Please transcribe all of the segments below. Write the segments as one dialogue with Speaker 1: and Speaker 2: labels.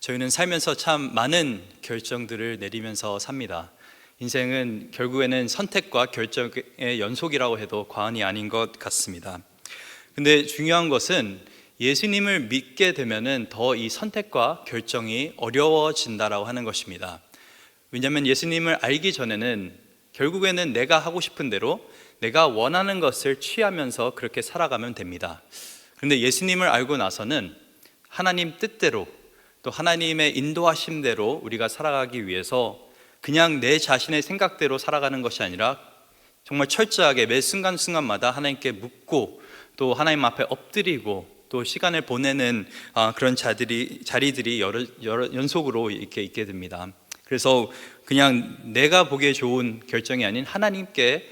Speaker 1: 저희는 살면서 참 많은 결정들을 내리면서 삽니다. 인생은 결국에는 선택과 결정의 연속이라고 해도 과언이 아닌 것 같습니다. 근데 중요한 것은 예수님을 믿게 되면은 더 이 선택과 결정이 어려워진다라고 하는 것입니다. 왜냐하면 예수님을 알기 전에는 결국에는 내가 하고 싶은 대로 내가 원하는 것을 취하면서 그렇게 살아가면 됩니다. 그런데 예수님을 알고 나서는 하나님 뜻대로 또 하나님의 인도하심대로 우리가 살아가기 위해서 그냥 내 자신의 생각대로 살아가는 것이 아니라 정말 철저하게 매 순간순간마다 하나님께 묻고 또 하나님 앞에 엎드리고 또 시간을 보내는 그런 자리들이 여러 연속으로 이렇게 있게 됩니다. 그래서 그냥 내가 보기에 좋은 결정이 아닌 하나님께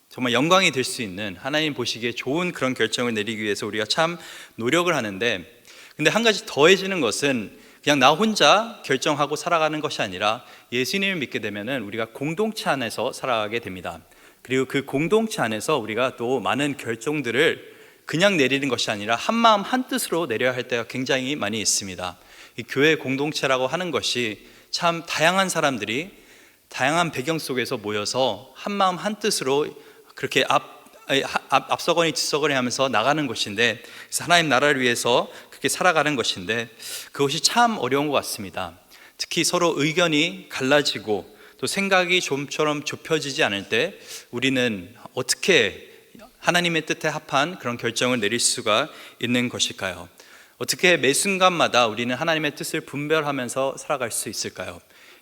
Speaker 1: 정말 영광이 될 수 있는, 하나님 보시기에 좋은 그런 결정을 내리기 위해서 우리가 참 노력을 하는데, 근데 한 가지 더해지는 것은 그냥 나 혼자 결정하고 살아가는 것이 아니라 예수님을 믿게 되면은 우리가 공동체 안에서 살아가게 됩니다. 그리고 그 공동체 안에서 우리가 또 많은 결정들을 그냥 내리는 것이 아니라 한 마음 한 뜻으로 내려야 할 때가 굉장히 많이 있습니다. 이 교회 공동체라고 하는 것이 참 다양한 사람들이 다양한 배경 속에서 모여서 한 마음 한 뜻으로 그렇게 앞서거니 뒤서거니 하면서 나가는 것인데, 그래서 하나님 나라를 위해서 그렇게 살아가는 것인데 그것이 참 어려운 것 같습니다. 특히 서로 의견이 갈라지고 또 생각이 좀처럼 좁혀지지 않을 때 우리는 어떻게 하나님의 뜻에 합한 그런 결정을 내릴 수가 있는 것일까요? 어떻게 매 순간마다 우리는 하나님의 뜻을 분별하면서 살아갈 수 있을까요?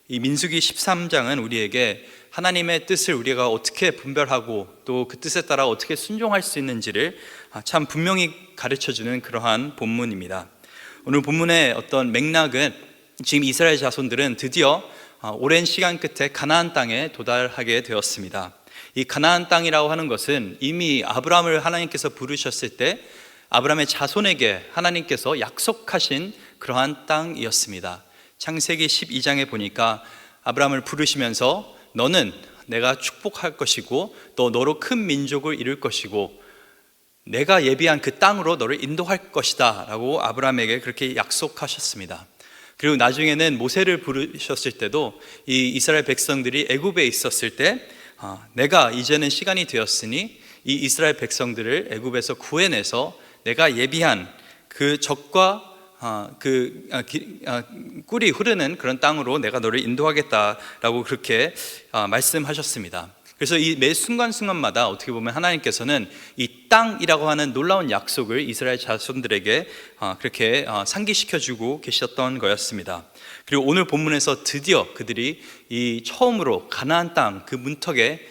Speaker 1: 이 민수기 13장은 우리에게 하나님의 뜻을 우리가 어떻게 분별하고 또 그 뜻에 따라 어떻게 순종할 수 있는지를 참 분명히 가르쳐주는 그러한 본문입니다. 오늘 본문의 어떤 맥락은 지금 이스라엘 자손들은 드디어 오랜 시간 끝에 가나안 땅에 도달하게 되었습니다. 이 가나안 땅이라고 하는 것은 이미 아브라함을 하나님께서 부르셨을 때 아브라함의 자손에게 하나님께서 약속하신 그러한 땅이었습니다. 창세기 12장에 보니까 아브라함을 부르시면서 너는 내가 축복할 것이고 또 너로 큰 민족을 이룰 것이고 내가 예비한 그 땅으로 너를 인도할 것이다 라고 아브라함에게 그렇게 약속하셨습니다. 그리고 나중에는 모세를 부르셨을 때도 이 이스라엘 백성들이 애굽에 있었을 때 내가 이제는 시간이 되었으니 이 이스라엘 백성들을 애굽에서 구해내서 내가 예비한 그 적과 꿀이 흐르는 그런 땅으로 내가 너를 인도하겠다라고 그렇게 말씀하셨습니다. 그래서 이 매 순간순간마다 어떻게 보면 하나님께서는 이 땅이라고 하는 놀라운 약속을 이스라엘 자손들에게 그렇게 상기시켜주고 계셨던 거였습니다. 그리고 오늘 본문에서 드디어 그들이 이 처음으로 가나안 땅 그 문턱에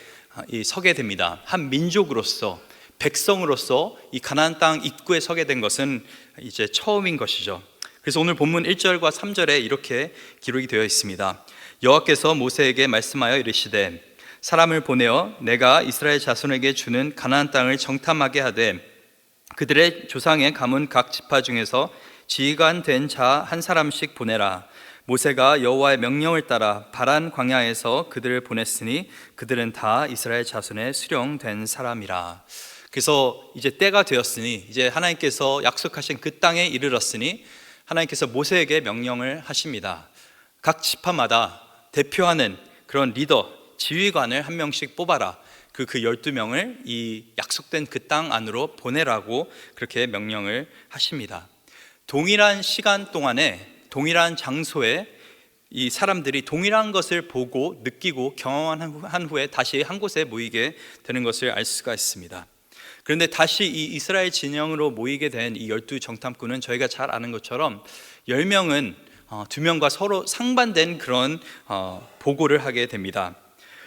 Speaker 1: 서게 됩니다. 한 민족으로서, 백성으로서 이 가나안 땅 입구에 서게 된 것은 이제 처음인 것이죠. 그래서 오늘 본문 1절과 3절에 이렇게 기록이 되어 있습니다. 여호와께서 모세에게 말씀하여 이르시되 사람을 보내어 내가 이스라엘 자손에게 주는 가나안 땅을 정탐하게 하되 그들의 조상의 가문 각 지파 중에서 지휘관 된 자 한 사람씩 보내라. 모세가 여호와의 명령을 따라 바란 광야에서 그들을 보냈으니 그들은 다 이스라엘 자손의 수령된 사람이라. 그래서 이제 때가 되었으니 이제 하나님께서 약속하신 그 땅에 이르렀으니 하나님께서 모세에게 명령을 하십니다. 각 지파마다 대표하는 그런 리더, 지휘관을 한 명씩 뽑아라. 그 12명을 이 약속된 그 땅 안으로 보내라고 그렇게 명령을 하십니다. 동일한 시간 동안에 동일한 장소에 이 사람들이 동일한 것을 보고 느끼고 경험한 후에 다시 한 곳에 모이게 되는 것을 알 수가 있습니다. 그런데 다시 이 이스라엘 진영으로 모이게 된 이 12 정탐꾼은 저희가 잘 아는 것처럼 10명은 2명과 서로 상반된 그런 보고를 하게 됩니다.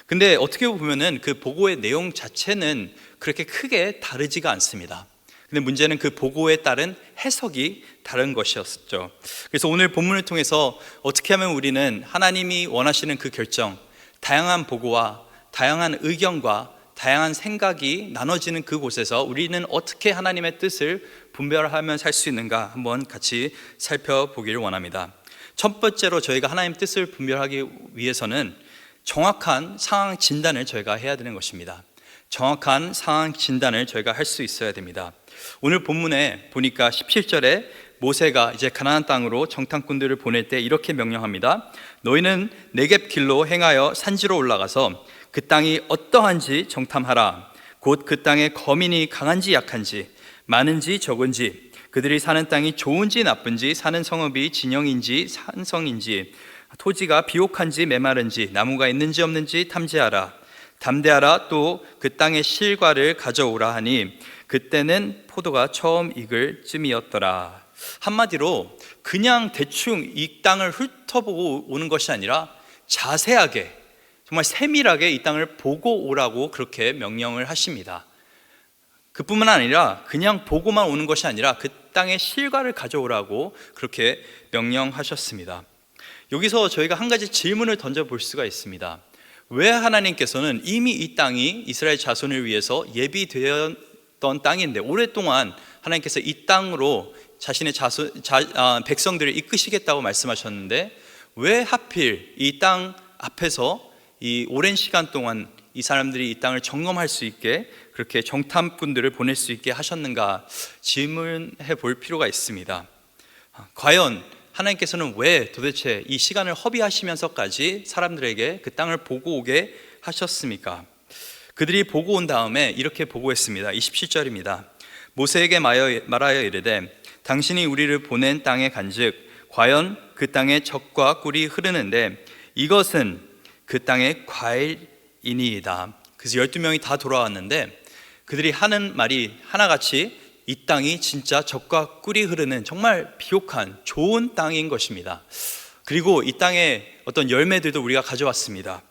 Speaker 1: 근데 어떻게 보면은 그 보고의 내용 자체는 그렇게 크게 다르지가 않습니다. 근데 문제는 그 보고에 따른 해석이 다른 것이었죠. 그래서 오늘 본문을 통해서 어떻게 하면 우리는 하나님이 원하시는 그 결정, 다양한 보고와 다양한 의견과 다양한 생각이 나눠지는 그곳에서 우리는 어떻게 하나님의 뜻을 분별하며 살 수 있는가 한번 같이 살펴보기를 원합니다. 첫 번째로 저희가 하나님의 뜻을 분별하기 위해서는 정확한 상황 진단을 저희가 해야 되는 것입니다. 정확한 상황 진단을 저희가 할 수 있어야 됩니다. 오늘 본문에 보니까 17절에 모세가 이제 가나안 땅으로 정탐꾼들을 보낼 때 이렇게 명령합니다. 너희는 네겝 길로 행하여 산지로 올라가서 그 땅이 어떠한지 정탐하라. 곧 그 땅의 거민이 강한지 약한지, 많은지 적은지, 그들이 사는 땅이 좋은지 나쁜지, 사는 성읍이 진영인지 산성인지, 토지가 비옥한지 메마른지, 나무가 있는지 없는지 탐지하라. 담대하라. 또 그 땅의 실과를 가져오라 하니 그때는 포도가 처음 익을 쯤이었더라. 한마디로 그냥 대충 이 땅을 훑어보고 오는 것이 아니라 자세하게, 정말 세밀하게 이 땅을 보고 오라고 그렇게 명령을 하십니다. 그뿐만 아니라 그냥 보고만 오는 것이 아니라 그 땅의 실과를 가져오라고 그렇게 명령하셨습니다. 여기서 저희가 한 가지 질문을 던져볼 수가 있습니다. 왜 하나님께서는 이미 이 땅이 이스라엘 자손을 위해서 예비되었던 땅인데 오랫동안 하나님께서 이 땅으로 자신의 백성들을 이끄시겠다고 말씀하셨는데 왜 하필 이 땅 앞에서 이 오랜 시간 동안 이 사람들이 이 땅을 점검할 수 있게 그렇게 정탐꾼들을 보낼 수 있게 하셨는가 질문해 볼 필요가 있습니다. 과연 하나님께서는 왜 도대체 이 시간을 허비하시면서까지 사람들에게 그 땅을 보고 오게 하셨습니까? 그들이 보고 온 다음에 이렇게 보고했습니다. 27절입니다. 모세에게 말하여 이르되 당신이 우리를 보낸 땅에 간즉 과연 그 땅에 젖과 꿀이 흐르는데 이것은 그 땅의 과일이니이다. 그래서 12명이 다 돌아왔는데 그들이 하는 말이 하나같이 이 땅이 진짜 젖과 꿀이 흐르는 정말 비옥한 좋은 땅인 것입니다. 그리고 이 땅에 어떤 열매들도 우리가 가져왔습니다.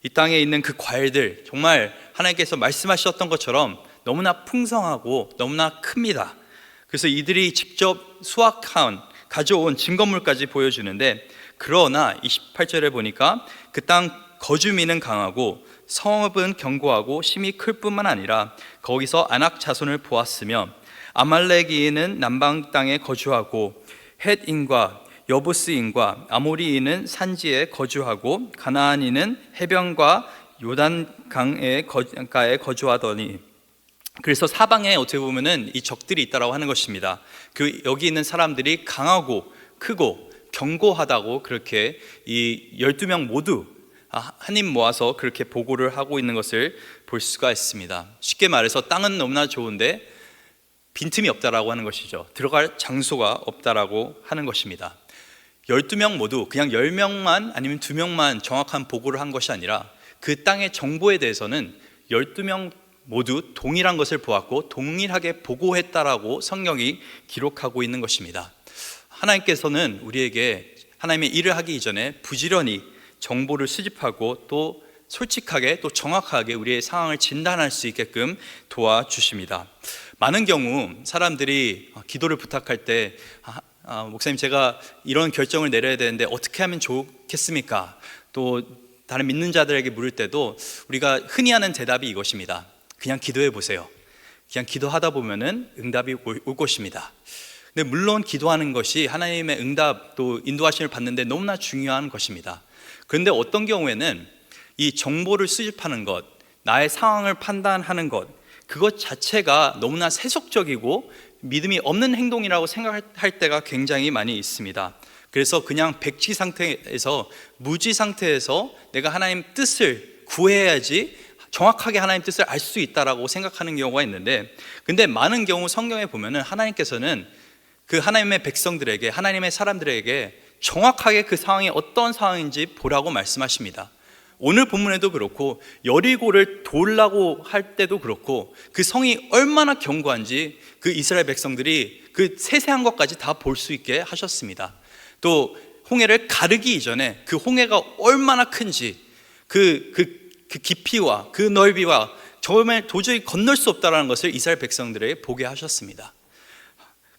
Speaker 1: 이 땅에 있는 그 과일들 정말 하나님께서 말씀하셨던 것처럼 너무나 풍성하고 너무나 큽니다. 그래서 이들이 직접 가져온 증거물까지 보여주는데 그러나 28절에 보니까 그 땅 거주민은 강하고 성읍은 견고하고 심이 클 뿐만 아니라 거기서 아낙 자손을 보았으며 아말렉이인은 남방 땅에 거주하고 헷인과 여부스인과 아모리인은 산지에 거주하고 가나안인은 해변과 요단강에 거주하더니 그래서 사방에 어떻게 보면은 이 적들이 있다라고 하는 것입니다. 여기 있는 사람들이 강하고 크고 견고하다고 그렇게 이 12명 모두 한 입 모아서 그렇게 보고를 하고 있는 것을 볼 수가 있습니다. 쉽게 말해서 땅은 너무나 좋은데 빈틈이 없다라고 하는 것이죠. 들어갈 장소가 없다라고 하는 것입니다. 12명 모두 그냥 10명만 아니면 2명만 정확한 보고를 한 것이 아니라 그 땅의 정보에 대해서는 12명 모두 동일한 것을 보았고 동일하게 보고했다라고 성경이 기록하고 있는 것입니다. 하나님께서는 우리에게 하나님의 일을 하기 이전에 부지런히 정보를 수집하고 또 솔직하게 또 정확하게 우리의 상황을 진단할 수 있게끔 도와주십니다. 많은 경우 사람들이 기도를 부탁할 때 목사님 제가 이런 결정을 내려야 되는데 어떻게 하면 좋겠습니까? 또 다른 믿는 자들에게 물을 때도 우리가 흔히 하는 대답이 이것입니다. 그냥 기도해 보세요. 그냥 기도하다 보면은 응답이 올 것입니다. 근데 물론 기도하는 것이 하나님의 응답 또 인도하심을 받는데 너무나 중요한 것입니다. 그런데 어떤 경우에는 이 정보를 수집하는 것, 나의 상황을 판단하는 것, 그것 자체가 너무나 세속적이고 믿음이 없는 행동이라고 생각할 때가 굉장히 많이 있습니다. 그래서 그냥 백지 상태에서 무지 상태에서 내가 하나님 뜻을 구해야지 정확하게 하나님 뜻을 알 수 있다라고 생각하는 경우가 있는데, 근데 많은 경우 성경에 보면은 하나님께서는 그 하나님의 백성들에게, 하나님의 사람들에게 정확하게 그 상황이 어떤 상황인지 보라고 말씀하십니다. 오늘 본문에도 그렇고 여리고를 돌라고 할 때도 그렇고 그 성이 얼마나 견고한지 그 이스라엘 백성들이 그 세세한 것까지 다 볼 수 있게 하셨습니다. 또 홍해를 가르기 이전에 그 홍해가 얼마나 큰지 그 깊이와 그 넓이와 정말 도저히 건널 수 없다는 것을 이스라엘 백성들에게 보게 하셨습니다.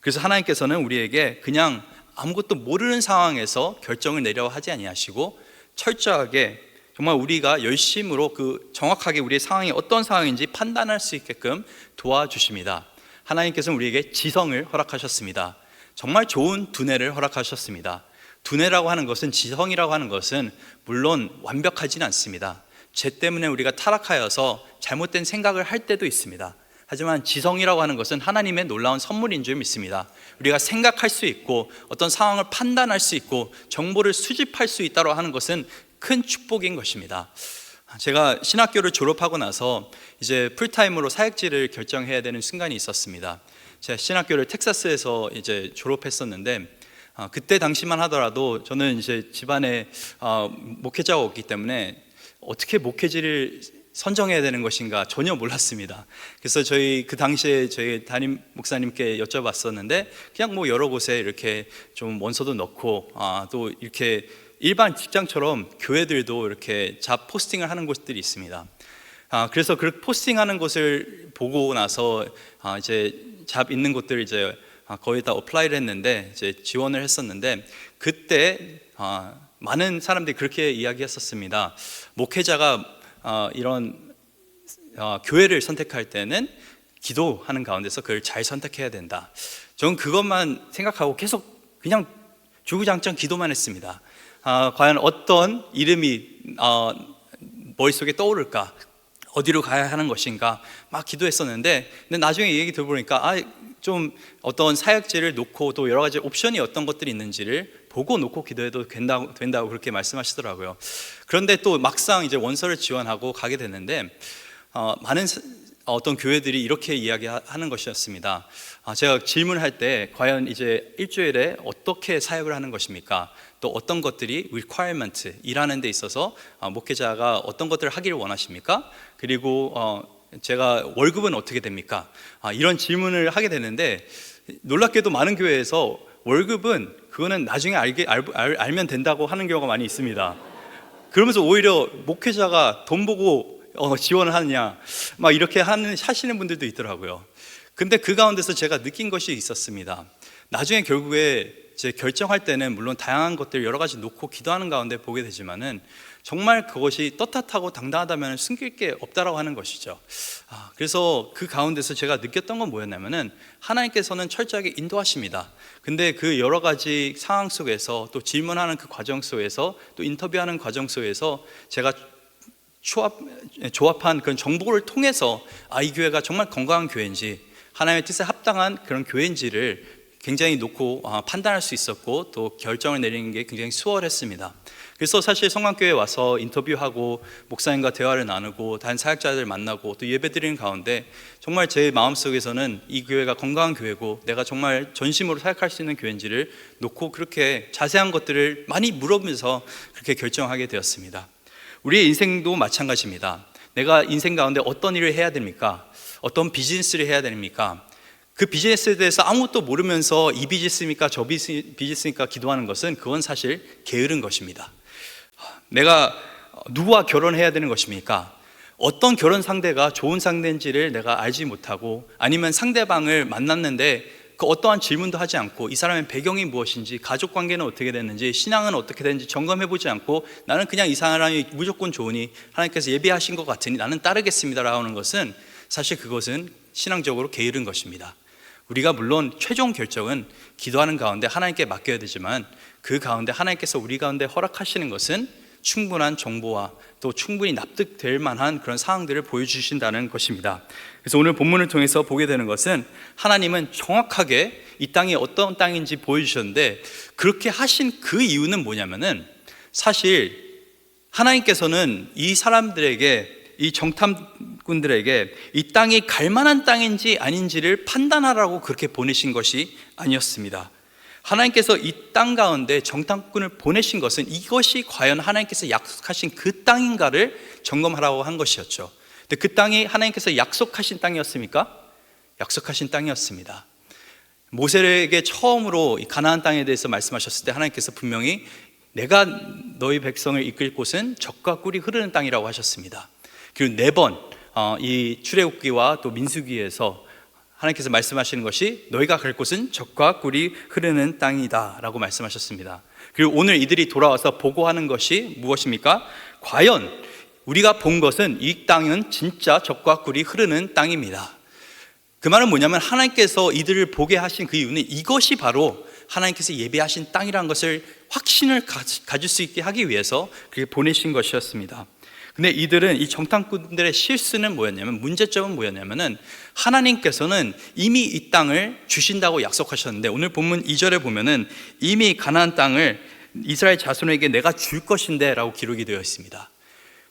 Speaker 1: 그래서 하나님께서는 우리에게 그냥 아무것도 모르는 상황에서 결정을 내려 하지 아니하시고 철저하게 정말 우리가 열심으로 그 정확하게 우리의 상황이 어떤 상황인지 판단할 수 있게끔 도와주십니다. 하나님께서는 우리에게 지성을 허락하셨습니다. 정말 좋은 두뇌를 허락하셨습니다. 두뇌라고 하는 것은, 지성이라고 하는 것은 물론 완벽하지는 않습니다. 죄 때문에 우리가 타락하여서 잘못된 생각을 할 때도 있습니다. 하지만 지성이라고 하는 것은 하나님의 놀라운 선물인 줄 믿습니다. 우리가 생각할 수 있고 어떤 상황을 판단할 수 있고 정보를 수집할 수 있다고 하는 것은 큰 축복인 것입니다. 제가 신학교를 졸업하고 나서 이제 풀타임으로 사역지를 결정해야 되는 순간이 있었습니다. 제가 신학교를 텍사스에서 이제 졸업했었는데 그때 당시만 하더라도 저는 이제 집안에 목회자가 없기 때문에 어떻게 목회지를 선정해야 되는 것인가 전혀 몰랐습니다. 그래서 그 당시에 저희 담임 목사님께 여쭤봤었는데 그냥 뭐 여러 곳에 이렇게 좀 원서도 넣고 또 이렇게 일반 직장처럼 교회들도 이렇게 잡 포스팅을 하는 곳들이 있습니다. 그래서 그 포스팅하는 곳을 보고 나서 이제 잡 있는 곳들 이제 거의 다 어플라이를 했는데 이제 지원을 했었는데 그때 많은 사람들이 그렇게 이야기했었습니다. 목회자가 이런 교회를 선택할 때는 기도하는 가운데서 그걸 잘 선택해야 된다. 저는 그것만 생각하고 계속 그냥 주구장창 기도만 했습니다. 과연 어떤 이름이 머릿속에 떠오를까, 어디로 가야 하는 것인가 막 기도했었는데, 근데 나중에 이 얘기 들어보니까 좀 어떤 사역지를 놓고 또 여러 가지 옵션이 어떤 것들이 있는지를 보고 놓고 기도해도 된다고 그렇게 말씀하시더라고요. 그런데 또 막상 이제 원서를 지원하고 가게 됐는데 많은 어떤 교회들이 이렇게 이야기하는 것이었습니다. 제가 질문할 때 과연 이제 일주일에 어떻게 사역을 하는 것입니까? 또 어떤 것들이 requirement, 일하는 데 있어서 목회자가 어떤 것들을 하기를 원하십니까? 그리고 제가 월급은 어떻게 됩니까? 이런 질문을 하게 되는데 놀랍게도 많은 교회에서 월급은 그거는 나중에 알면 된다고 하는 경우가 많이 있습니다. 그러면서 오히려 목회자가 돈 보고 지원을 하느냐 막 이렇게 하시는 분들도 있더라고요. 근데 그 가운데서 제가 느낀 것이 있었습니다. 나중에 결국에 이제 결정할 때는 물론 다양한 것들 여러 가지 놓고 기도하는 가운데 보게 되지만은 정말 그것이 떳떳하고 당당하다면 숨길 게 없다라고 하는 것이죠. 그래서 그 가운데서 제가 느꼈던 건 뭐였냐면은 하나님께서는 철저하게 인도하십니다. 근데 그 여러 가지 상황 속에서 또 질문하는 그 과정 속에서 또 인터뷰하는 과정 속에서 제가 조합한 그런 정보를 통해서 이 교회가 정말 건강한 교회인지 하나님의 뜻에 합당한 그런 교회인지를 굉장히 놓고 판단할 수 있었고 또 결정을 내리는 게 굉장히 수월했습니다. 그래서 사실 성광교회에 와서 인터뷰하고 목사님과 대화를 나누고 다른 사역자들 만나고 또 예배드리는 가운데 정말 제 마음속에서는 이 교회가 건강한 교회고 내가 정말 전심으로 사역할 수 있는 교회인지를 놓고 그렇게 자세한 것들을 많이 물어보면서 그렇게 결정하게 되었습니다. 우리의 인생도 마찬가지입니다. 내가 인생 가운데 어떤 일을 해야 됩니까? 어떤 비즈니스를 해야 됩니까? 그 비즈니스에 대해서 아무것도 모르면서 이 비즈니스입니까? 저 비즈니스입니까? 기도하는 것은 그건 사실 게으른 것입니다. 내가 누구와 결혼해야 되는 것입니까? 어떤 결혼 상대가 좋은 상대인지를 내가 알지 못하고 아니면 상대방을 만났는데 그 어떠한 질문도 하지 않고 이 사람의 배경이 무엇인지 가족 관계는 어떻게 됐는지 신앙은 어떻게 됐는지 점검해보지 않고 나는 그냥 이 사람이 무조건 좋으니 하나님께서 예비하신 것 같으니 나는 따르겠습니다라고 하는 것은 사실 그것은 신앙적으로 게으른 것입니다. 우리가 물론 최종 결정은 기도하는 가운데 하나님께 맡겨야 되지만 그 가운데 하나님께서 우리 가운데 허락하시는 것은 충분한 정보와 또 충분히 납득될 만한 그런 상황들을 보여주신다는 것입니다. 그래서 오늘 본문을 통해서 보게 되는 것은 하나님은 정확하게 이 땅이 어떤 땅인지 보여주셨는데 그렇게 하신 그 이유는 뭐냐면은 사실 하나님께서는 이 사람들에게 이 정탐꾼들에게 이 땅이 갈 만한 땅인지 아닌지를 판단하라고 그렇게 보내신 것이 아니었습니다. 하나님께서 이 땅 가운데 정탐꾼을 보내신 것은 이것이 과연 하나님께서 약속하신 그 땅인가를 점검하라고 한 것이었죠. 근데 그 땅이 하나님께서 약속하신 땅이었습니까? 약속하신 땅이었습니다. 모세에게 처음으로 이 가나안 땅에 대해서 말씀하셨을 때 하나님께서 분명히 내가 너희 백성을 이끌 곳은 젖과 꿀이 흐르는 땅이라고 하셨습니다. 그리고 4번 이 출애굽기와 또 민수기에서 하나님께서 말씀하시는 것이 너희가 갈 곳은 젖과 꿀이 흐르는 땅이다 라고 말씀하셨습니다. 그리고 오늘 이들이 돌아와서 보고하는 것이 무엇입니까? 과연 우리가 본 것은 이 땅은 진짜 젖과 꿀이 흐르는 땅입니다. 그 말은 뭐냐면 하나님께서 이들을 보게 하신 그 이유는 이것이 바로 하나님께서 예비하신 땅이라는 것을 확신을 가질 수 있게 하기 위해서 그렇게 보내신 것이었습니다. 근데 이들은, 이 정탐꾼들의 실수는 뭐였냐면, 문제점은 뭐였냐면은 하나님께서는 이미 이 땅을 주신다고 약속하셨는데, 오늘 본문 2절에 보면은 이미 가나안 땅을 이스라엘 자손에게 내가 줄 것인데 라고 기록이 되어 있습니다.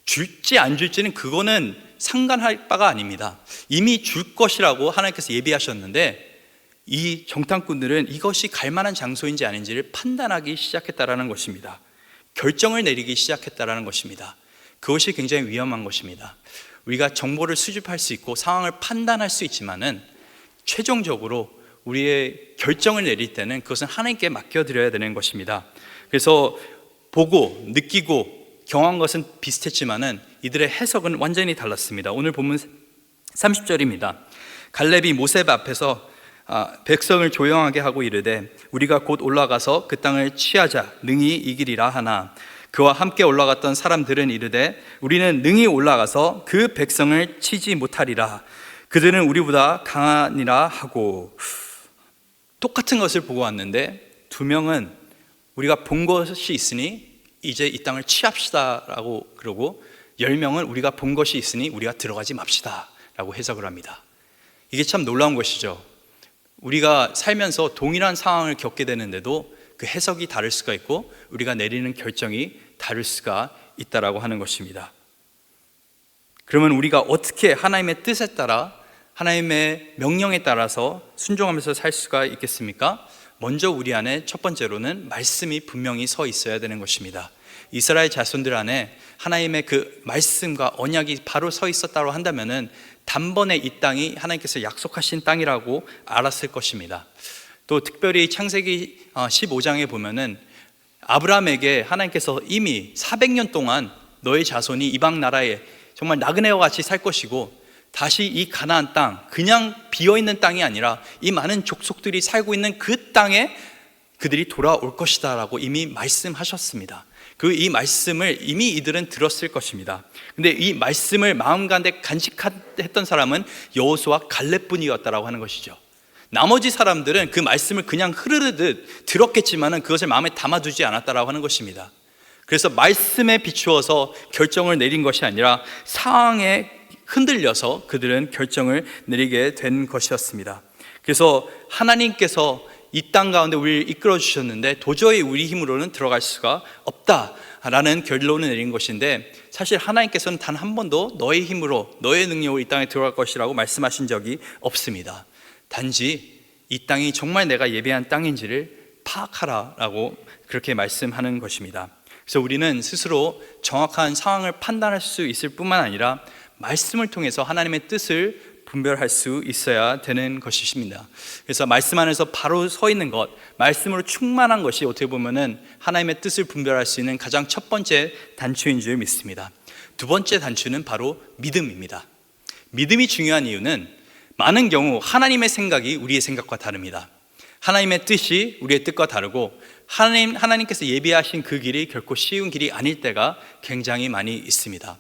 Speaker 1: 줄지 안 줄지는 그거는 상관할 바가 아닙니다. 이미 줄 것이라고 하나님께서 예비하셨는데, 이 정탐꾼들은 이것이 갈 만한 장소인지 아닌지를 판단하기 시작했다라는 것입니다. 결정을 내리기 시작했다라는 것입니다. 그것이 굉장히 위험한 것입니다. 우리가 정보를 수집할 수 있고 상황을 판단할 수 있지만은 최종적으로 우리의 결정을 내릴 때는 그것은 하나님께 맡겨드려야 되는 것입니다. 그래서 보고 느끼고 경험한 것은 비슷했지만은 이들의 해석은 완전히 달랐습니다. 오늘 본문 30절입니다. 갈렙이 모세 앞에서 백성을 조용하게 하고 이르되 우리가 곧 올라가서 그 땅을 취하자 능히 이기리라 하나, 그와 함께 올라갔던 사람들은 이르되 우리는 능히 올라가서 그 백성을 치지 못하리라. 그들은 우리보다 강하니라 하고. 똑같은 것을 보고 왔는데 두 명은 우리가 본 것이 있으니 이제 이 땅을 취합시다 라고 그러고, 10명은 우리가 본 것이 있으니 우리가 들어가지 맙시다 라고 해석을 합니다. 이게 참 놀라운 것이죠. 우리가 살면서 동일한 상황을 겪게 되는데도 그 해석이 다를 수가 있고 우리가 내리는 결정이 다를 수가 있다라고 하는 것입니다. 그러면 우리가 어떻게 하나님의 뜻에 따라, 하나님의 명령에 따라서 순종하면서 살 수가 있겠습니까? 먼저 우리 안에 첫 번째로는 말씀이 분명히 서 있어야 되는 것입니다. 이스라엘 자손들 안에 하나님의 그 말씀과 언약이 바로 서 있었다고 한다면은 단번에 이 땅이 하나님께서 약속하신 땅이라고 알았을 것입니다. 또 특별히 창세기 15장에 보면은 아브라함에게 하나님께서 이미 400년 동안 너의 자손이 이방 나라에 정말 나그네와 같이 살 것이고, 다시 이 가나안 땅, 그냥 비어있는 땅이 아니라 이 많은 족속들이 살고 있는 그 땅에 그들이 돌아올 것이다 라고 이미 말씀하셨습니다. 이 말씀을 이미 이들은 들었을 것입니다. 근데 이 말씀을 마음 가운데 간직했던 사람은 여호수아 갈렙뿐이었다라고 하는 것이죠. 나머지 사람들은 그 말씀을 그냥 흐르르듯 들었겠지만은 그것을 마음에 담아두지 않았다라고 하는 것입니다. 그래서 말씀에 비추어서 결정을 내린 것이 아니라 상황에 흔들려서 그들은 결정을 내리게 된 것이었습니다. 그래서 하나님께서 이 땅 가운데 우리를 이끌어 주셨는데 도저히 우리 힘으로는 들어갈 수가 없다라는 결론을 내린 것인데, 사실 하나님께서는 단 한 번도 너의 힘으로, 너의 능력으로 이 땅에 들어갈 것이라고 말씀하신 적이 없습니다. 단지 이 땅이 정말 내가 예배한 땅인지를 파악하라라고 그렇게 말씀하는 것입니다. 그래서 우리는 스스로 정확한 상황을 판단할 수 있을 뿐만 아니라 말씀을 통해서 하나님의 뜻을 분별할 수 있어야 되는 것이십니다. 그래서 말씀 안에서 바로 서 있는 것, 말씀으로 충만한 것이 어떻게 보면은 하나님의 뜻을 분별할 수 있는 가장 첫 번째 단추인 줄 믿습니다. 두 번째 단추는 바로 믿음입니다. 믿음이 중요한 이유는 많은 경우 하나님의 생각이 우리의 생각과 다릅니다. 하나님의 뜻이 우리의 뜻과 다르고 하나님께서 예비하신 그 길이 결코 쉬운 길이 아닐 때가 굉장히 많이 있습니다.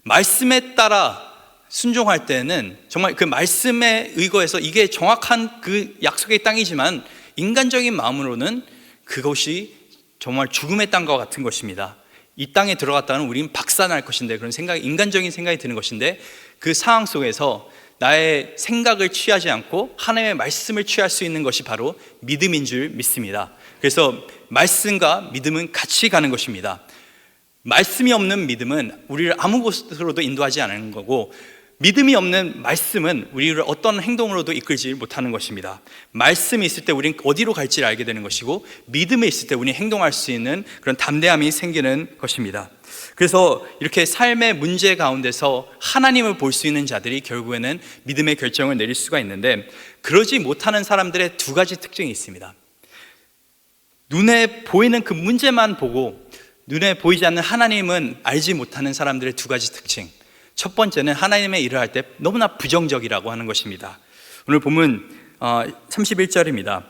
Speaker 1: 말씀에 따라 순종할 때는 정말 그 말씀에 의거해서 이게 정확한 그 약속의 땅이지만 인간적인 마음으로는 그것이 정말 죽음의 땅과 같은 것입니다. 이 땅에 들어갔다는 우리는 박살날 것인데, 그런 생각이, 인간적인 생각이 드는 것인데, 그 상황 속에서 나의 생각을 취하지 않고 하나님의 말씀을 취할 수 있는 것이 바로 믿음인 줄 믿습니다. 그래서 말씀과 믿음은 같이 가는 것입니다. 말씀이 없는 믿음은 우리를 아무 곳으로도 인도하지 않는 거고, 믿음이 없는 말씀은 우리를 어떤 행동으로도 이끌지 못하는 것입니다. 말씀이 있을 때 우리는 어디로 갈지를 알게 되는 것이고, 믿음이 있을 때 우리는 행동할 수 있는 그런 담대함이 생기는 것입니다. 그래서 이렇게 삶의 문제 가운데서 하나님을 볼 수 있는 자들이 결국에는 믿음의 결정을 내릴 수가 있는데, 그러지 못하는 사람들의 두 가지 특징이 있습니다. 눈에 보이는 그 문제만 보고 눈에 보이지 않는 하나님은 알지 못하는 사람들의 두 가지 특징. 첫 번째는 하나님의 일을 할 때 너무나 부정적이라고 하는 것입니다. 오늘 본문 31절입니다.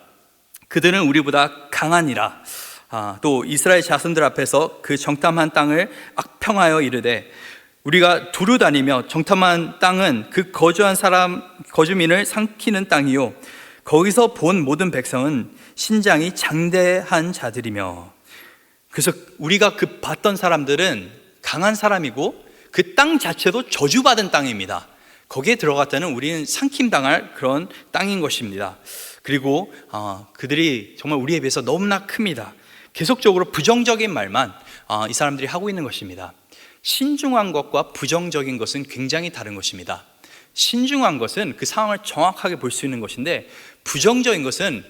Speaker 1: 그들은 우리보다 강하니라. 또 이스라엘 자손들 앞에서 그 정탐한 땅을 악평하여 이르되 우리가 두루 다니며 정탐한 땅은 그 거주한 사람 거주민을 삼키는 땅이요 거기서 본 모든 백성은 신장이 장대한 자들이며. 그래서 우리가 그 봤던 사람들은 강한 사람이고 그 땅 자체도 저주받은 땅입니다. 거기에 들어갔다는 우리는 상킴당할 그런 땅인 것입니다. 그리고 그들이 정말 우리에 비해서 너무나 큽니다. 계속적으로 부정적인 말만 이 사람들이 하고 있는 것입니다. 신중한 것과 부정적인 것은 굉장히 다른 것입니다. 신중한 것은 그 상황을 정확하게 볼 수 있는 것인데, 부정적인 것은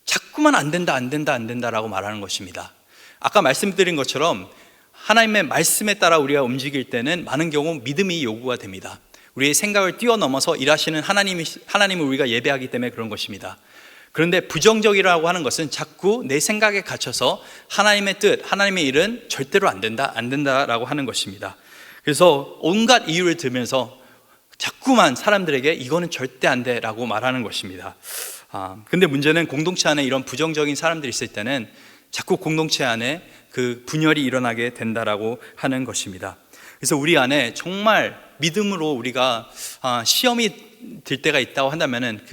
Speaker 1: 자꾸만 안 된다라고 말하는 것입니다. 아까 말씀드린 것처럼 하나님의 말씀에 따라 우리가 움직일 때는 많은 경우 믿음이 요구가 됩니다. 우리의 생각을 뛰어넘어서 일하시는 하나님을 우리가 예배하기 때문에 그런 것입니다. 그런데 부정적이라고 하는 것은 자꾸 내 생각에 갇혀서 하나님의 뜻, 하나님의 일은 절대로 안 된다라고 하는 것입니다. 그래서 온갖 이유를 들면서 자꾸만 사람들에게 이거는 절대 안 돼라고 말하는 것입니다. 근데 문제는 공동체 안에 이런 부정적인 사람들이 있을 때는 자꾸 공동체 안에 그 분열이 일어나게 된다라고 하는 것입니다. 그래서 우리 안에 정말 믿음으로 우리가 시험이 들 때가 있다고 한다면은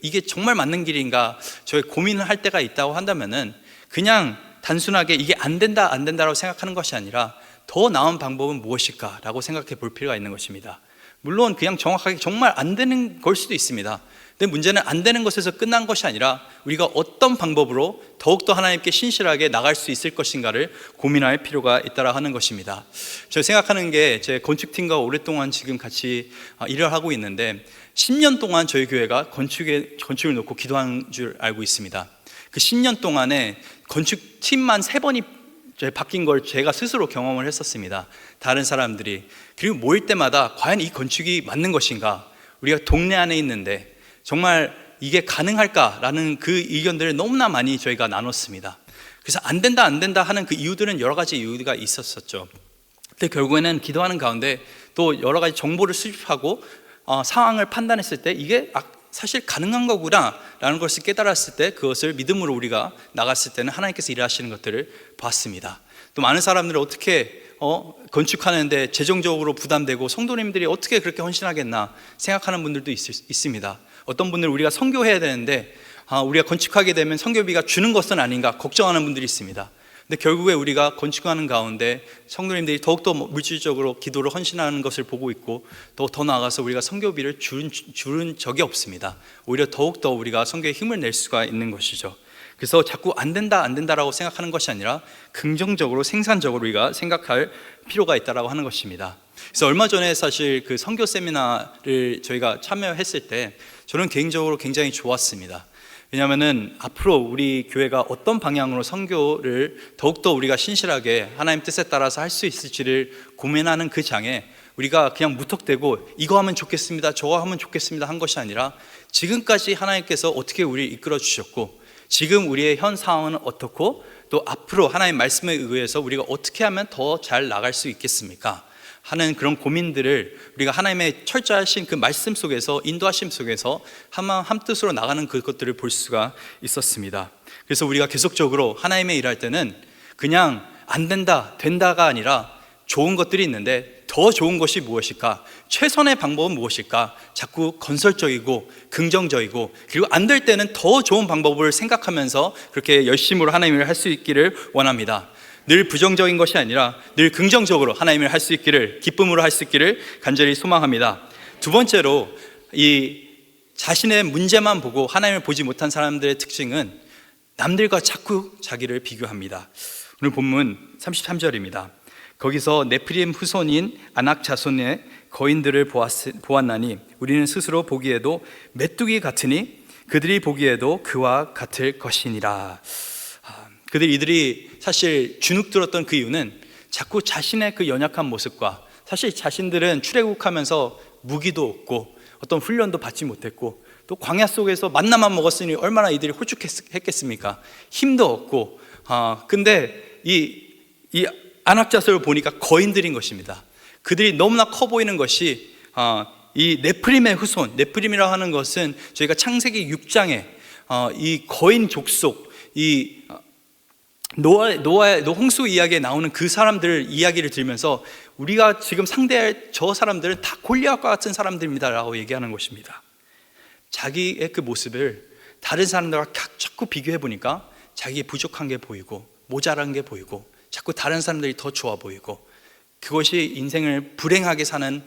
Speaker 1: 이게 정말 맞는 길인가 저희 고민을 할 때가 있다고 한다면은 그냥 단순하게 이게 안 된다라고 생각하는 것이 아니라 더 나은 방법은 무엇일까라고 생각해 볼 필요가 있는 것입니다. 물론 그냥 정확하게 정말 안 되는 걸 수도 있습니다. 근데 문제는 안 되는 것에서 끝난 것이 아니라 우리가 어떤 방법으로 더욱더 하나님께 신실하게 나갈 수 있을 것인가를 고민할 필요가 있다라 하는 것입니다. 제가 생각하는 게 제 건축팀과 오랫동안 지금 같이 일을 하고 있는데 10년 동안 저희 교회가 건축을 놓고 기도한 줄 알고 있습니다. 그 10년 동안에 건축팀만 3번이 바뀐 걸 제가 스스로 경험을 했었습니다. 다른 사람들이. 그리고 모일 때마다 과연 이 건축이 맞는 것인가, 우리가 동네 안에 있는데 정말 이게 가능할까라는 그 의견들을 너무나 많이 저희가 나눴습니다. 그래서 안 된다 하는 그 이유들은 여러 가지 이유가 있었었죠. 근데 결국에는 기도하는 가운데 또 여러 가지 정보를 수집하고 상황을 판단했을 때 이게 사실 가능한 거구나 라는 것을 깨달았을 때, 그것을 믿음으로 우리가 나갔을 때는 하나님께서 일하시는 것들을 봤습니다. 또 많은 사람들은 어떻게 건축하는데 재정적으로 부담되고 성도님들이 어떻게 그렇게 헌신하겠나 생각하는 분들도 있습니다. 어떤 분들은 우리가 선교해야 되는데 우리가 건축하게 되면 선교비가 주는 것은 아닌가 걱정하는 분들이 있습니다. 근데 결국에 우리가 건축하는 가운데 성도님들이 더욱더 물질적으로 기도를 헌신하는 것을 보고 있고, 더 나아가서 우리가 선교비를 주는 적이 없습니다. 오히려 더욱더 우리가 선교에 힘을 낼 수가 있는 것이죠. 그래서 자꾸 안 된다라고 생각하는 것이 아니라 긍정적으로, 생산적으로 우리가 생각할 필요가 있다라고 하는 것입니다. 그래서 얼마 전에 사실 그 선교 세미나를 저희가 참여했을 때 저는 개인적으로 굉장히 좋았습니다. 왜냐하면은 앞으로 우리 교회가 어떤 방향으로 선교를 더욱더 우리가 신실하게 하나님 뜻에 따라서 할 수 있을지를 고민하는 그 장에 우리가 그냥 무턱대고 이거 하면 좋겠습니다, 저거 하면 좋겠습니다 한 것이 아니라 지금까지 하나님께서 어떻게 우리를 이끌어 주셨고, 지금 우리의 현 상황은 어떻고, 또 앞으로 하나님의 말씀에 의해서 우리가 어떻게 하면 더 잘 나갈 수 있겠습니까 하는 그런 고민들을 우리가 하나님의 철저하신 그 말씀 속에서, 인도하심 속에서 한 뜻으로 나가는 그것들을 볼 수가 있었습니다. 그래서 우리가 계속적으로 하나님의 일할 때는 그냥 안 된다가 아니라 좋은 것들이 있는데 더 좋은 것이 무엇일까, 최선의 방법은 무엇일까, 자꾸 건설적이고 긍정적이고, 그리고 안 될 때는 더 좋은 방법을 생각하면서 그렇게 열심으로 하나님을 할 수 있기를 원합니다. 늘 부정적인 것이 아니라 늘 긍정적으로 하나님을 할 수 있기를, 기쁨으로 할 수 있기를 간절히 소망합니다. 두 번째로, 이 자신의 문제만 보고 하나님을 보지 못한 사람들의 특징은 남들과 자꾸 자기를 비교합니다. 오늘 본문 33절입니다. 거기서 네피림 후손인 아낙 자손의 거인들을 보았나니 우리는 스스로 보기에도 메뚜기 같으니 그들이 보기에도 그와 같을 것이니라. 이들이 사실 주눅 들었던 그 이유는 자꾸 자신의 그 연약한 모습과, 사실 자신들은 출애굽하면서 무기도 없고 어떤 훈련도 받지 못했고 또 광야 속에서 만나만 먹었으니 얼마나 이들이 홀쭉했겠습니까? 힘도 없고 근데 이 안악자서를 보니까 거인들인 것입니다. 그들이 너무나 커 보이는 것이 이 네프림의 후손, 네프림이라고 하는 것은 저희가 창세기 6장에 이 거인 족속, 이 노아의 홍수 이야기에 나오는 그 사람들 이야기를 들으면서 우리가 지금 상대할 저 사람들은 다 골리앗과 같은 사람들입니다 라고 얘기하는 것입니다. 자기의 그 모습을 다른 사람들과 자꾸 비교해 보니까 자기의 부족한 게 보이고 모자란 게 보이고 자꾸 다른 사람들이 더 좋아 보이고 그것이 인생을 불행하게 사는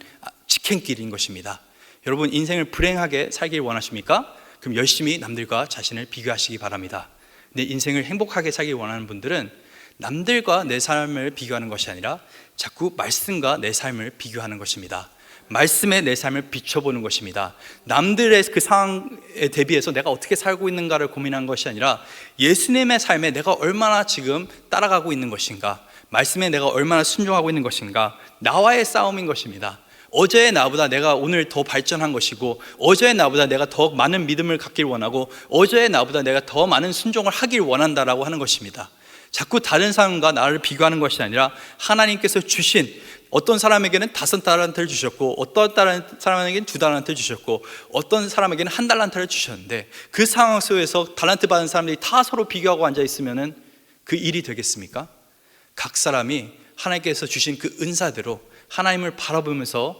Speaker 1: 직행길인 것입니다. 여러분, 인생을 불행하게 살길 원하십니까? 그럼 열심히 남들과 자신을 비교하시기 바랍니다. 내 인생을 행복하게 살길 원하는 분들은 남들과 내 삶을 비교하는 것이 아니라 자꾸 말씀과 내 삶을 비교하는 것입니다. 말씀에 내 삶을 비춰보는 것입니다. 남들의 그 상황에 대비해서 내가 어떻게 살고 있는가를 고민하는 것이 아니라 예수님의 삶에 내가 얼마나 지금 따라가고 있는 것인가, 말씀에 내가 얼마나 순종하고 있는 것인가, 나와의 싸움인 것입니다. 어제의 나보다 내가 오늘 더 발전한 것이고, 어제의 나보다 내가 더 많은 믿음을 갖길 원하고, 어제의 나보다 내가 더 많은 순종을 하길 원한다라고 하는 것입니다. 자꾸 다른 사람과 나를 비교하는 것이 아니라 하나님께서 주신, 어떤 사람에게는 5달란트를 주셨고, 어떤 사람에게는 2달란트를 주셨고, 어떤 사람에게는 1달란트를 주셨는데, 그 상황 속에서 달란트 받은 사람들이 다 서로 비교하고 앉아 있으면 그 일이 되겠습니까? 각 사람이 하나님께서 주신 그 은사대로 하나님을 바라보면서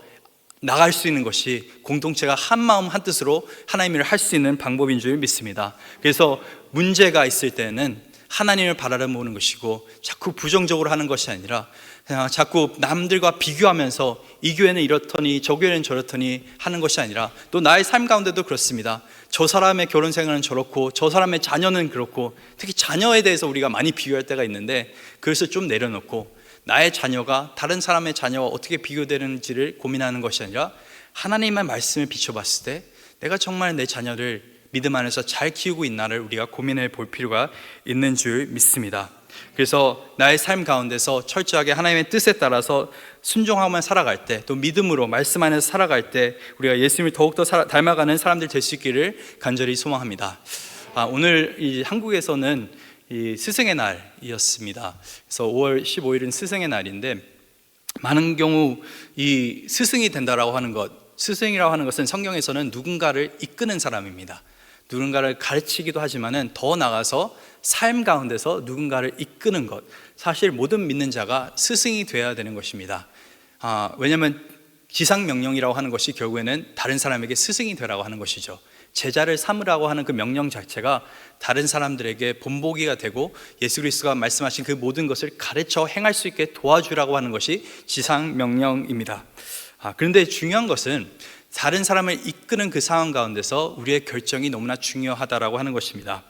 Speaker 1: 나갈 수 있는 것이 공동체가 한 마음 한 뜻으로 하나님 일을 할 수 있는 방법인 줄 믿습니다. 그래서 문제가 있을 때는 하나님을 바라보는 것이고, 자꾸 부정적으로 하는 것이 아니라 그냥 자꾸 남들과 비교하면서 이 교회는 이렇더니 저 교회는 저렇더니 하는 것이 아니라, 또 나의 삶 가운데도 그렇습니다. 저 사람의 결혼 생활은 저렇고 저 사람의 자녀는 그렇고, 특히 자녀에 대해서 우리가 많이 비교할 때가 있는데, 그것을 좀 내려놓고 나의 자녀가 다른 사람의 자녀와 어떻게 비교되는지를 고민하는 것이 아니라 하나님의 말씀을 비춰봤을 때 내가 정말 내 자녀를 믿음 안에서 잘 키우고 있나를 우리가 고민해 볼 필요가 있는 줄 믿습니다. 그래서 나의 삶 가운데서 철저하게 하나님의 뜻에 따라서 순종하며 살아갈 때, 또 믿음으로 말씀 안에서 살아갈 때 우리가 예수님을 더욱더 닮아가는 사람들 될 수 있기를 간절히 소망합니다. 오늘 이 한국에서는 이 스승의 날이었습니다. 그래서 5월 15일은 스승의 날인데, 많은 경우 이 스승이 된다라고 하는 것, 스승이라고 하는 것은 성경에서는 누군가를 이끄는 사람입니다. 누군가를 가르치기도 하지만은 더 나아가서 삶 가운데서 누군가를 이끄는 것, 사실 모든 믿는 자가 스승이 되어야 되는 것입니다. 왜냐하면 지상명령이라고 하는 것이 결국에는 다른 사람에게 스승이 되라고 하는 것이죠. 제자를 삼으라고 하는 그 명령 자체가 다른 사람들에게 본보기가 되고 예수 그리스도가 말씀하신 그 모든 것을 가르쳐 행할 수 있게 도와주라고 하는 것이 지상명령입니다. 그런데 중요한 것은 다른 사람을 이끄는 그 상황 가운데서 우리의 결정이 너무나 중요하다라고 하는 것입니다.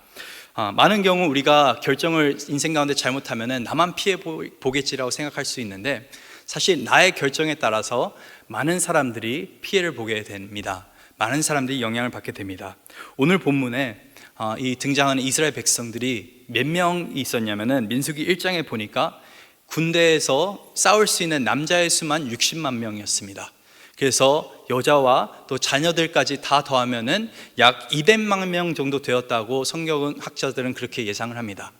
Speaker 1: 많은 경우 우리가 결정을 인생 가운데 잘못하면 나만 피해 보겠지라고 생각할 수 있는데, 사실 나의 결정에 따라서 많은 사람들이 피해를 보게 됩니다. 많은 사람들이 영향을 받게 됩니다. 오늘 본문에 이 등장하는 이스라엘 백성들이 몇 명이 있었냐면은 민수기 1장에 보니까 군대에서 싸울 수 있는 남자의 수만 60만 명이었습니다. 그래서 여자와 또 자녀들까지 다 더하면은 약 200만 명 정도 되었다고 성경학자들은 그렇게 예상을 합니다.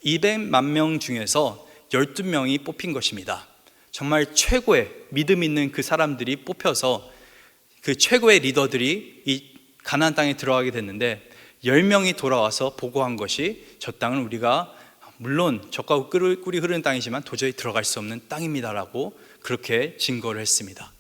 Speaker 1: 200만 명 중에서 12명이 뽑힌 것입니다. 정말 최고의 믿음 있는 그 사람들이 뽑혀서 그 최고의 리더들이 이 가나안 땅에 들어가게 됐는데, 10명이 돌아와서 보고한 것이 저 땅은 우리가 물론 젖과 꿀이 흐르는 땅이지만 도저히 들어갈 수 없는 땅입니다라고 그렇게 증거를 했습니다.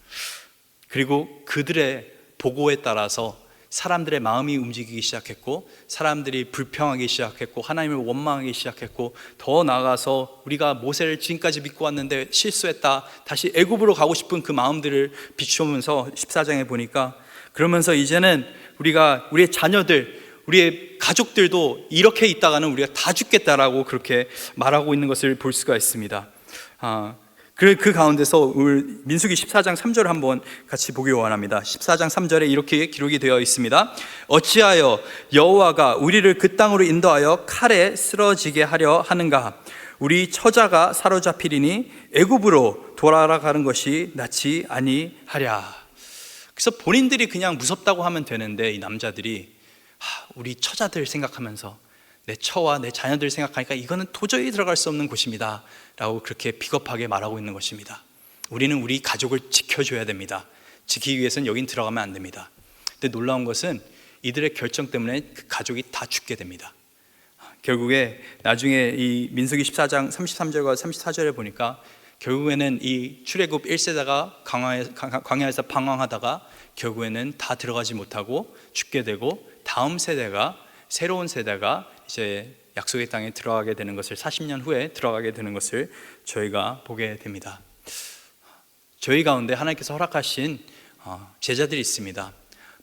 Speaker 1: 그리고 그들의 보고에 따라서 사람들의 마음이 움직이기 시작했고, 사람들이 불평하기 시작했고, 하나님을 원망하기 시작했고, 더 나아가서 우리가 모세를 지금까지 믿고 왔는데 실수했다, 다시 애굽으로 가고 싶은 그 마음들을 비추면서 14장에 보니까, 그러면서 이제는 우리의 자녀들, 우리의 가족들도 이렇게 있다가는 우리가 다 죽겠다라고 그렇게 말하고 있는 것을 볼 수가 있습니다. 그 가운데서 민수기 14장 3절을 한번 같이 보기 원합니다. 14장 3절에 이렇게 기록이 되어 있습니다. 어찌하여 여호와가 우리를 그 땅으로 인도하여 칼에 쓰러지게 하려 하는가? 우리 처자가 사로잡히리니 애굽으로 돌아가는 것이 낫지 아니하랴. 그래서 본인들이 그냥 무섭다고 하면 되는데, 이 남자들이 우리 처자들 생각하면서 내 처와 내 자녀들 생각하니까 이거는 도저히 들어갈 수 없는 곳입니다 라고 그렇게 비겁하게 말하고 있는 것입니다. 우리는 우리 가족을 지켜줘야 됩니다. 지키기 위해서는 여긴 들어가면 안 됩니다. 근데 놀라운 것은 이들의 결정 때문에 그 가족이 다 죽게 됩니다. 결국에 나중에 이 민수기 14장 33절과 34절에 보니까 결국에는 이 출애굽 1세대가 광야에서 방황하다가 결국에는 다 들어가지 못하고 죽게 되고, 다음 세대가, 새로운 세대가 이제 약속의 땅에 들어가게 되는 것을, 40년 후에 들어가게 되는 것을 저희가 보게 됩니다. 저희 가운데 하나님께서 허락하신 제자들이 있습니다.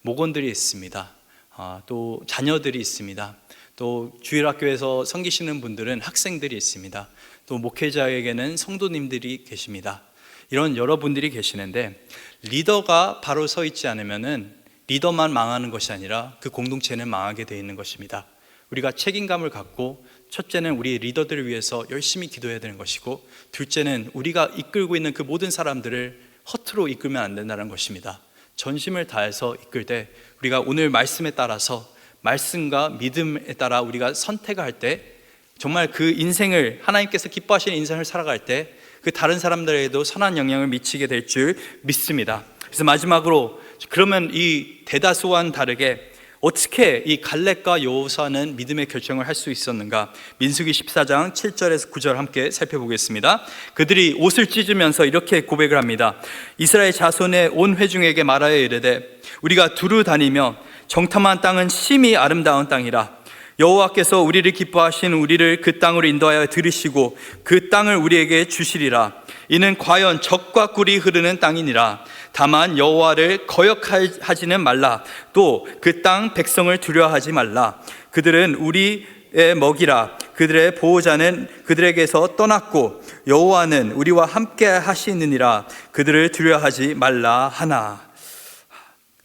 Speaker 1: 목원들이 있습니다. 또 자녀들이 있습니다. 또 주일학교에서 섬기시는 분들은 학생들이 있습니다. 또 목회자에게는 성도님들이 계십니다. 이런 여러분들이 계시는데, 리더가 바로 서 있지 않으면은 리더만 망하는 것이 아니라 그 공동체는 망하게 되어 있는 것입니다. 우리가 책임감을 갖고, 첫째는 우리 리더들을 위해서 열심히 기도해야 되는 것이고, 둘째는 우리가 이끌고 있는 그 모든 사람들을 허투루 이끌면 안 된다는 것입니다. 전심을 다해서 이끌 때, 우리가 오늘 말씀에 따라서, 말씀과 믿음에 따라 우리가 선택할 때, 정말 그 인생을, 하나님께서 기뻐하시는 인생을 살아갈 때 그 다른 사람들에게도 선한 영향을 미치게 될 줄 믿습니다. 그래서 마지막으로, 그러면 이 대다수와는 다르게 어떻게 이 갈렙과 여호수아는 믿음의 결정을 할 수 있었는가? 민수기 14장 7절에서 9절 함께 살펴보겠습니다. 그들이 옷을 찢으면서 이렇게 고백을 합니다. 이스라엘 자손의 온 회중에게 말하여 이르되, 우리가 두루 다니며 정탐한 땅은 심히 아름다운 땅이라. 여호와께서 우리를 기뻐하신 우리를 그 땅으로 인도하여 들으시고 그 땅을 우리에게 주시리라. 이는 과연 젖과 꿀이 흐르는 땅이니라. 다만 여호와를 거역하지는 말라. 또 그 땅 백성을 두려워하지 말라. 그들은 우리의 먹이라. 그들의 보호자는 그들에게서 떠났고 여호와는 우리와 함께 하시느니라. 그들을 두려워하지 말라 하나.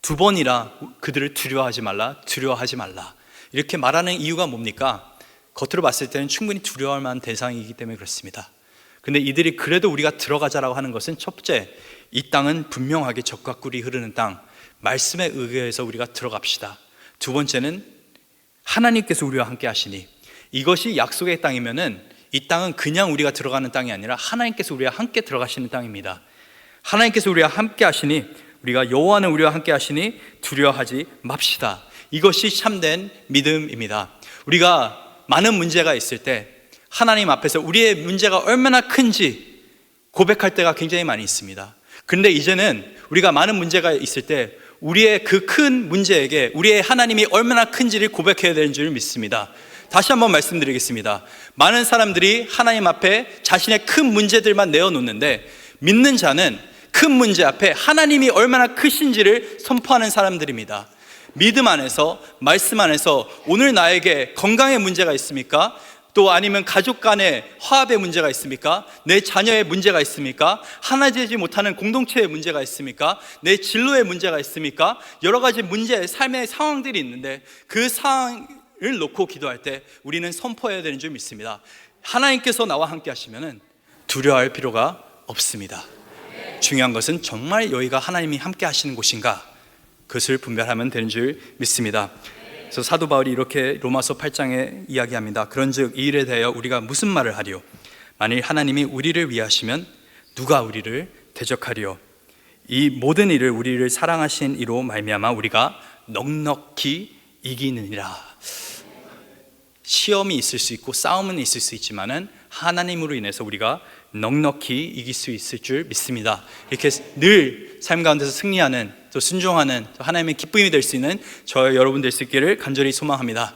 Speaker 1: 두 번이라 그들을 두려워하지 말라, 두려워하지 말라, 이렇게 말하는 이유가 뭡니까? 겉으로 봤을 때는 충분히 두려워할 만한 대상이기 때문에 그렇습니다. 근데 이들이 그래도 우리가 들어가자라고 하는 것은, 첫째, 이 땅은 분명하게 젖과 꿀이 흐르는 땅, 말씀에 의해서 우리가 들어갑시다. 두 번째는 하나님께서 우리와 함께 하시니, 이것이 약속의 땅이면은 이 땅은 그냥 우리가 들어가는 땅이 아니라 하나님께서 우리와 함께 들어가시는 땅입니다. 하나님께서 우리와 함께 하시니, 우리가 여호와는 우리와 함께 하시니 두려워하지 맙시다. 이것이 참된 믿음입니다. 우리가 많은 문제가 있을 때 하나님 앞에서 우리의 문제가 얼마나 큰지 고백할 때가 굉장히 많이 있습니다. 그런데 이제는 우리가 많은 문제가 있을 때 우리의 그 큰 문제에게 우리의 하나님이 얼마나 큰지를 고백해야 되는 줄 믿습니다. 다시 한번 말씀드리겠습니다. 많은 사람들이 하나님 앞에 자신의 큰 문제들만 내어놓는데, 믿는 자는 큰 문제 앞에 하나님이 얼마나 크신지를 선포하는 사람들입니다. 믿음 안에서, 말씀 안에서 오늘 나에게 건강의 문제가 있습니까? 또 아니면 가족 간의 화합의 문제가 있습니까? 내 자녀의 문제가 있습니까? 하나 되지 못하는 공동체의 문제가 있습니까? 내 진로의 문제가 있습니까? 여러 가지 문제, 삶의 상황들이 있는데 그 상황을 놓고 기도할 때 우리는 선포해야 되는 줄 믿습니다. 하나님께서 나와 함께 하시면 두려워할 필요가 없습니다. 중요한 것은 정말 여기가 하나님이 함께 하시는 곳인가, 그것을 분별하면 되는 줄 믿습니다. 그래서 사도 바울이 이렇게 로마서 8장에 이야기합니다. 그런즉 이 일에 대하여 우리가 무슨 말을 하리요? 만일 하나님이 우리를 위하시면 누가 우리를 대적하리요? 이 모든 일을 우리를 사랑하신 이로 말미암아 우리가 넉넉히 이기느니라. 시험이 있을 수 있고 싸움은 있을 수 있지만은 하나님으로 인해서 우리가 넉넉히 이길 수 있을 줄 믿습니다. 이렇게 늘 삶 가운데서 승리하는, 또 순종하는, 또 하나님의 기쁨이 될 수 있는 저 여러분 될 수 있기를 간절히 소망합니다.